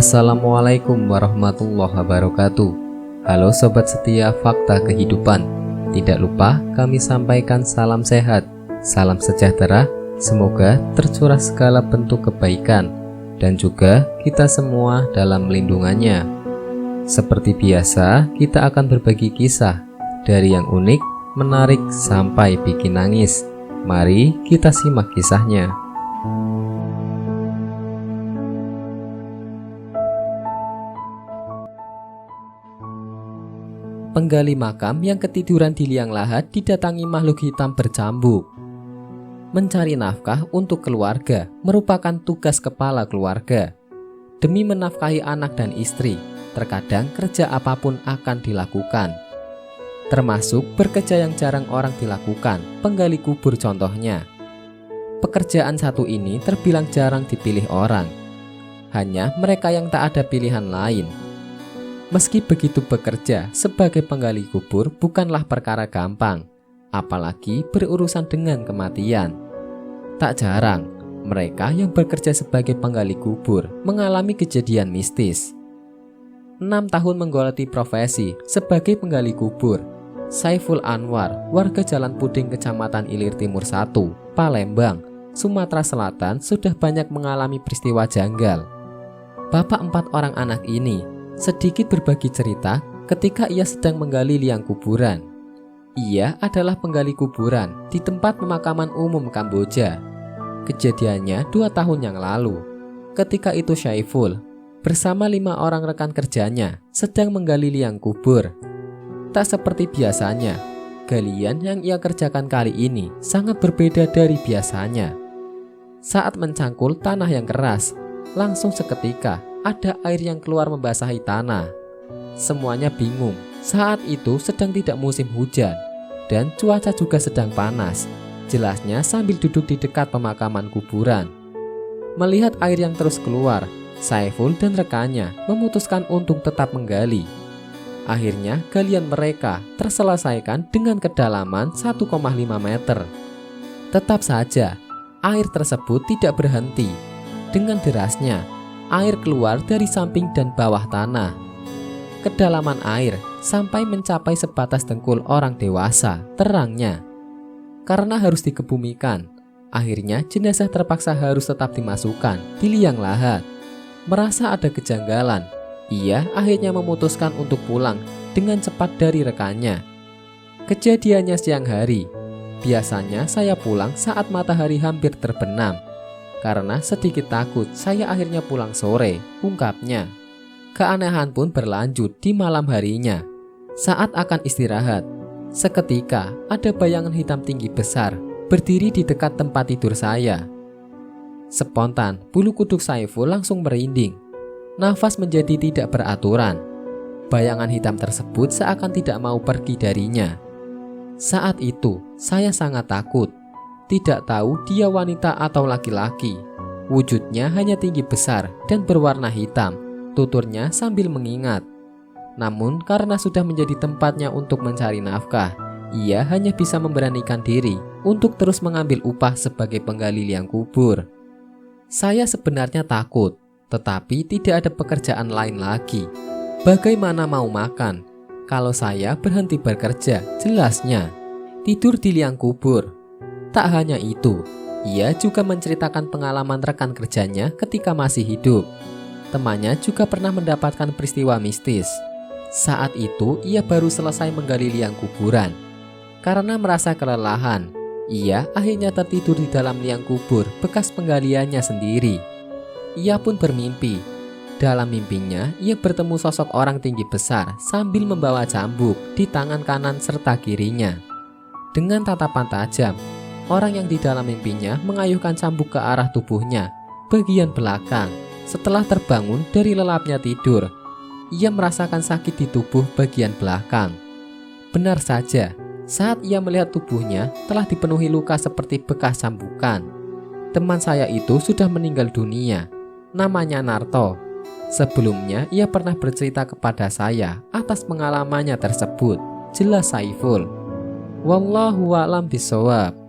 Assalamualaikum warahmatullahi wabarakatuh. Halo sobat setia Fakta Kehidupan. Tidak lupa kami sampaikan salam sehat, salam sejahtera. Semoga tercurah segala bentuk kebaikan dan juga kita semua dalam lindungannya. Seperti biasa, kita akan berbagi kisah dari yang unik, menarik sampai bikin nangis. Mari kita simak kisahnya. Penggali makam yang ketiduran di liang lahat didatangi makhluk hitam bercambuk. Mencari nafkah untuk keluarga merupakan tugas kepala keluarga. Demi menafkahi anak dan istri, terkadang kerja apapun akan dilakukan. Termasuk bekerja yang jarang orang dilakukan, penggali kubur contohnya. Pekerjaan satu ini terbilang jarang dipilih orang. Hanya mereka yang tak ada pilihan lain. Meski begitu, bekerja sebagai penggali kubur bukanlah perkara gampang, apalagi berurusan dengan kematian. Tak jarang, mereka yang bekerja sebagai penggali kubur mengalami kejadian mistis. 6 tahun menggeluti profesi sebagai penggali kubur, Saiful Anwar, warga Jalan Puding, Kecamatan Ilir Timur 1, Palembang, Sumatera Selatan, sudah banyak mengalami peristiwa janggal. Bapak 4 orang anak ini sedikit berbagi cerita ketika ia sedang menggali liang kuburan. Ia adalah penggali kuburan di tempat pemakaman umum Kamboja. Kejadiannya 2 tahun yang lalu. Ketika itu Saiful bersama 5 orang rekan kerjanya sedang menggali liang kubur. Tak seperti biasanya, galian yang ia kerjakan kali ini sangat berbeda dari biasanya. Saat mencangkul tanah yang keras, langsung seketika ada air yang keluar membasahi tanah. Semuanya bingung. Saat itu sedang tidak musim hujan dan cuaca juga sedang panas. Jelasnya sambil duduk di dekat pemakaman kuburan. Melihat air yang terus keluar, Saiful dan rekannya memutuskan untuk tetap menggali. Akhirnya galian mereka terselesaikan dengan kedalaman 1,5 meter. Tetap saja, air tersebut tidak berhenti. Dengan derasnya, air keluar dari samping dan bawah tanah. Kedalaman air sampai mencapai sebatas dengkul orang dewasa, terangnya. Karena harus dikebumikan, akhirnya jenazah terpaksa harus tetap dimasukkan di liang lahat. Merasa ada kejanggalan, ia akhirnya memutuskan untuk pulang dengan cepat dari rekannya. Kejadiannya siang hari. Biasanya saya pulang saat matahari hampir terbenam. Karena sedikit takut, saya akhirnya pulang sore, ungkapnya. Keanehan pun berlanjut di malam harinya. Saat akan istirahat, seketika ada bayangan hitam tinggi besar berdiri di dekat tempat tidur saya. Spontan, bulu kuduk Saiful langsung merinding. Nafas menjadi tidak beraturan. Bayangan hitam tersebut seakan tidak mau pergi darinya. Saat itu, saya sangat takut. Tidak tahu dia wanita atau laki-laki. Wujudnya hanya tinggi besar dan berwarna hitam, tuturnya sambil mengingat. Namun karena sudah menjadi tempatnya untuk mencari nafkah, ia hanya bisa memberanikan diri untuk terus mengambil upah sebagai penggali liang kubur. Saya sebenarnya takut, tetapi tidak ada pekerjaan lain lagi. Bagaimana mau makan? Kalau saya berhenti bekerja, jelasnya. Tidur di liang kubur. Tak hanya itu, ia juga menceritakan pengalaman rekan kerjanya ketika masih hidup. Temannya juga pernah mendapatkan peristiwa mistis. Saat itu, ia baru selesai menggali liang kuburan. Karena merasa kelelahan, ia akhirnya tertidur di dalam liang kubur bekas penggaliannya sendiri. Ia pun bermimpi. Dalam mimpinya, ia bertemu sosok orang tinggi besar sambil membawa cambuk di tangan kanan serta kirinya. Dengan tatapan tajam, orang yang di dalam mimpinya mengayuhkan cambuk ke arah tubuhnya, bagian belakang. Setelah terbangun dari lelapnya tidur, ia merasakan sakit di tubuh bagian belakang. Benar saja, saat ia melihat tubuhnya telah dipenuhi luka seperti bekas cambukan. Teman saya itu sudah meninggal dunia, namanya Narto. Sebelumnya ia pernah bercerita kepada saya atas pengalamannya tersebut, jelas Saiful. Wallahu a'lam bishawab.